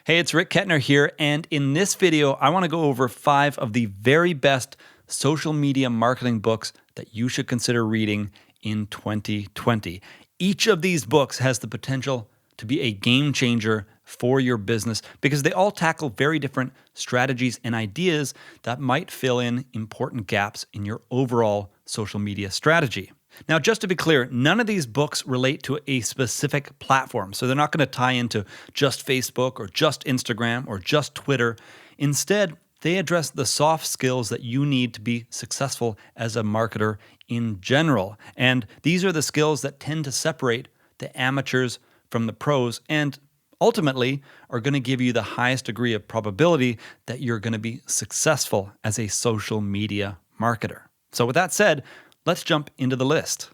Hey, it's Rick Kettner here, and in this video, I want to go over 5 of the very best social media marketing books that you should consider reading in 2020. Each of these books has the potential to be a game changer for your business because they all tackle very different strategies and ideas that might fill in important gaps in your overall social media strategy. Now, just to be clear, none of these books relate to a specific platform, so they're not going to tie into just Facebook or just Instagram or just Twitter. Instead, they address the soft skills that you need to be successful as a marketer in general. And these are the skills that tend to separate the amateurs from the pros and ultimately are going to give you the highest degree of probability that you're going to be successful as a social media marketer. So with that said, let's jump into the list.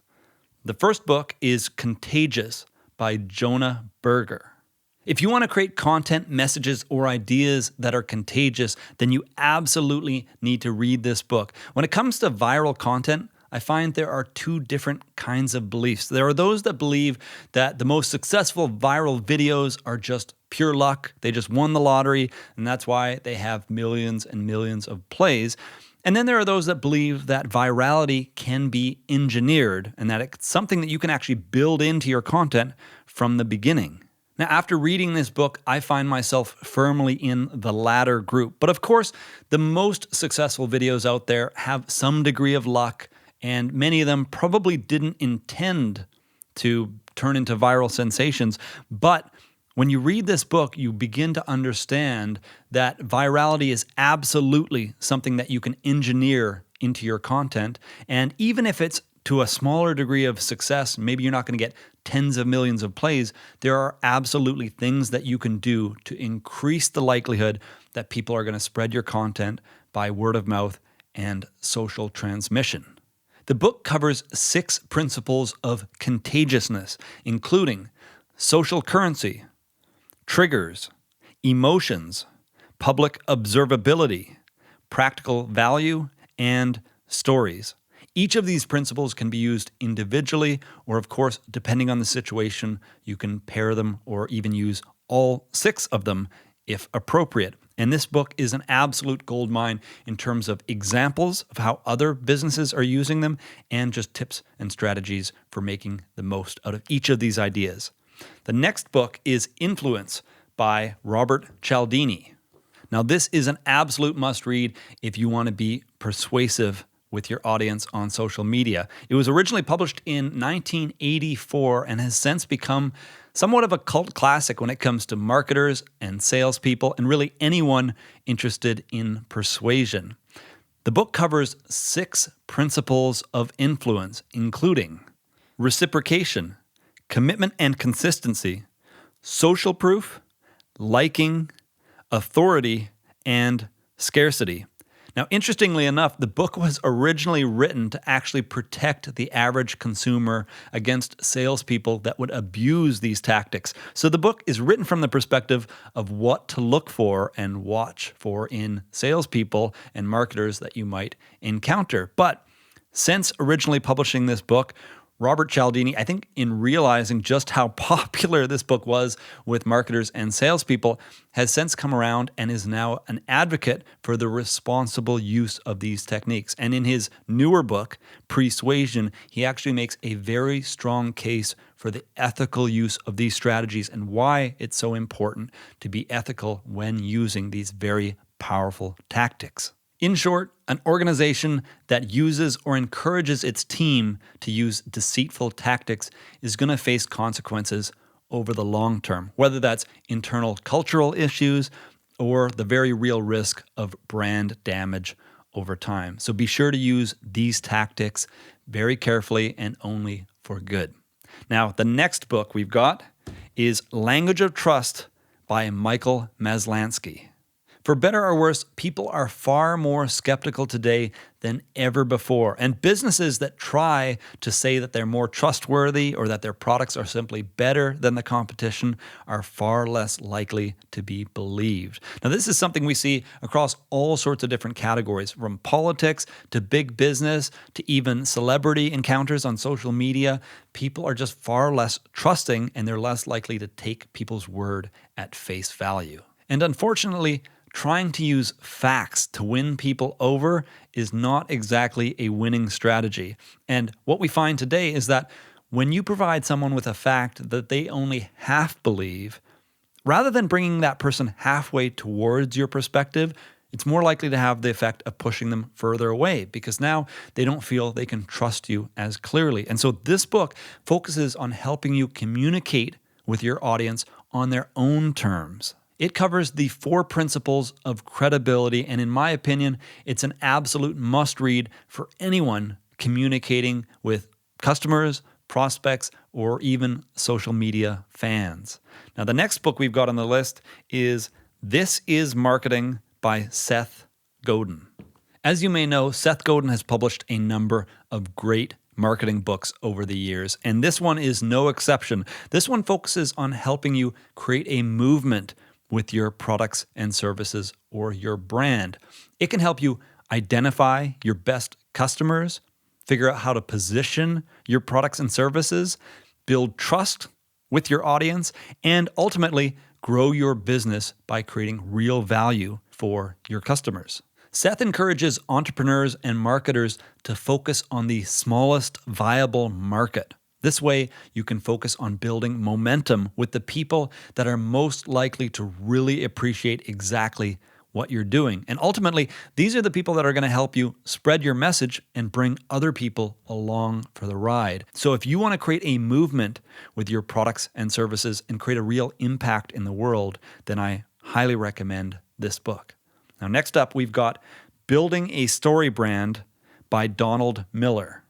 The first book is Contagious by Jonah Berger. If you want to create content, messages, or ideas that are contagious, then you absolutely need to read this book. When it comes to viral content, I find there are 2 different kinds of beliefs. There are those that believe that the most successful viral videos are just pure luck. They just won the lottery, and that's why they have millions and millions of plays. And then there are those that believe that virality can be engineered and that it's something that you can actually build into your content from the beginning. Now, after reading this book, I find myself firmly in the latter group. But of course, the most successful videos out there have some degree of luck, and many of them probably didn't intend to turn into viral sensations. But when you read this book, you begin to understand that virality is absolutely something that you can engineer into your content. And even if it's to a smaller degree of success, maybe you're not going to get tens of millions of plays, there are absolutely things that you can do to increase the likelihood that people are going to spread your content by word of mouth and social transmission. The book covers 6 principles of contagiousness, including social currency, triggers, emotions, public observability, practical value, and stories. Each of these principles can be used individually, or of course, depending on the situation, you can pair them or even use all 6 of them if appropriate. And this book is an absolute goldmine in terms of examples of how other businesses are using them and just tips and strategies for making the most out of each of these ideas. The next book is Influence by Robert Cialdini. Now, this is an absolute must-read if you want to be persuasive with your audience on social media. It was originally published in 1984 and has since become somewhat of a cult classic when it comes to marketers and salespeople and really anyone interested in persuasion. The book covers 6 principles of influence, including reciprocation, commitment and consistency, social proof, liking, authority, and scarcity. Now, interestingly enough, the book was originally written to actually protect the average consumer against salespeople that would abuse these tactics. So the book is written from the perspective of what to look for and watch for in salespeople and marketers that you might encounter. But since originally publishing this book, Robert Cialdini, I think in realizing just how popular this book was with marketers and salespeople, has since come around and is now an advocate for the responsible use of these techniques. And in his newer book, Persuasion, he actually makes a very strong case for the ethical use of these strategies and why it's so important to be ethical when using these very powerful tactics. In short, an organization that uses or encourages its team to use deceitful tactics is going to face consequences over the long term, whether that's internal cultural issues or the very real risk of brand damage over time. So be sure to use these tactics very carefully and only for good. Now, the next book we've got is Language of Trust by Michael Maslansky. For better or worse, people are far more skeptical today than ever before. And businesses that try to say that they're more trustworthy or that their products are simply better than the competition are far less likely to be believed. Now, this is something we see across all sorts of different categories, from politics to big business to even celebrity encounters on social media. People are just far less trusting and they're less likely to take people's word at face value. And unfortunately, trying to use facts to win people over is not exactly a winning strategy. And what we find today is that when you provide someone with a fact that they only half believe, rather than bringing that person halfway towards your perspective, it's more likely to have the effect of pushing them further away because now they don't feel they can trust you as clearly. And so this book focuses on helping you communicate with your audience on their own terms. It covers the 4 principles of credibility, and in my opinion, it's an absolute must-read for anyone communicating with customers, prospects, or even social media fans. Now, the next book we've got on the list is This is Marketing by Seth Godin. As you may know, Seth Godin has published a number of great marketing books over the years, and this one is no exception. This one focuses on helping you create a movement with your products and services or your brand. It can help you identify your best customers, figure out how to position your products and services, build trust with your audience, and ultimately grow your business by creating real value for your customers. Seth encourages entrepreneurs and marketers to focus on the smallest viable market. This way, you can focus on building momentum with the people that are most likely to really appreciate exactly what you're doing. And ultimately, these are the people that are going to help you spread your message and bring other people along for the ride. So if you want to create a movement with your products and services and create a real impact in the world, then I highly recommend this book. Now, next up, we've got Building a StoryBrand by Donald Miller.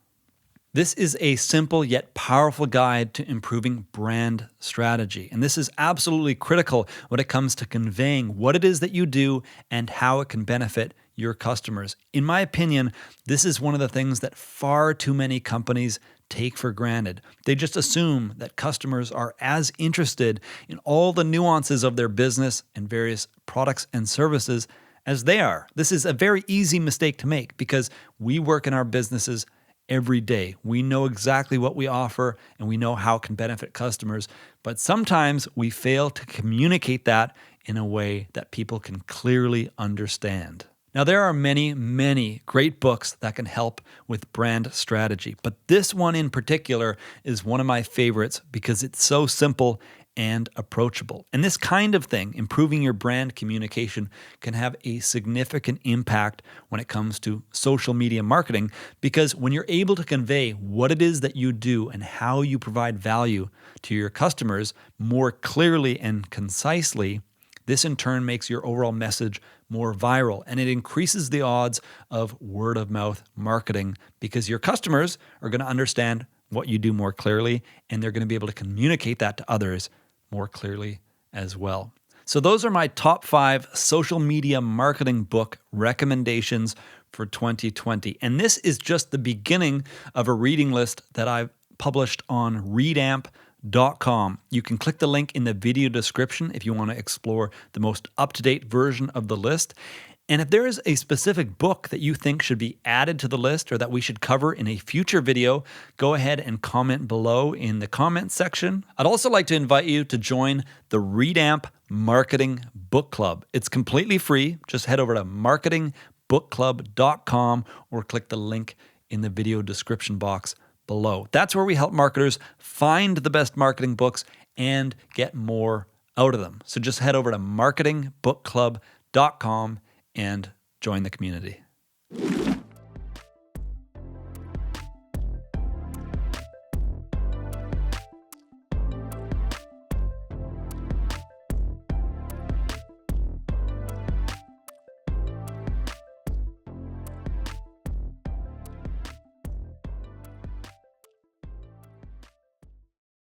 This is a simple yet powerful guide to improving brand strategy. And this is absolutely critical when it comes to conveying what it is that you do and how it can benefit your customers. In my opinion, this is one of the things that far too many companies take for granted. They just assume that customers are as interested in all the nuances of their business and various products and services as they are. This is a very easy mistake to make because we work in our businesses every day. We know exactly what we offer and we know how it can benefit customers, but sometimes we fail to communicate that in a way that people can clearly understand. Now, there are many, many great books that can help with brand strategy, but this one in particular is one of my favorites because it's so simple and approachable. And this kind of thing, improving your brand communication, can have a significant impact when it comes to social media marketing, because when you're able to convey what it is that you do and how you provide value to your customers more clearly and concisely, this in turn makes your overall message more viral, and it increases the odds of word of mouth marketing because your customers are going to understand what you do more clearly, and they're going to be able to communicate that to others more clearly as well. So those are my top 5 social media marketing book recommendations for 2020. And this is just the beginning of a reading list that I've published on readamp.com. You can click the link in the video description if you want to explore the most up-to-date version of the list. And if there is a specific book that you think should be added to the list or that we should cover in a future video, go ahead and comment below in the comments section. I'd also like to invite you to join the Readamp Marketing Book Club. It's completely free. Just head over to marketingbookclub.com or click the link in the video description box below. That's where we help marketers find the best marketing books and get more out of them. So just head over to marketingbookclub.com and join the community.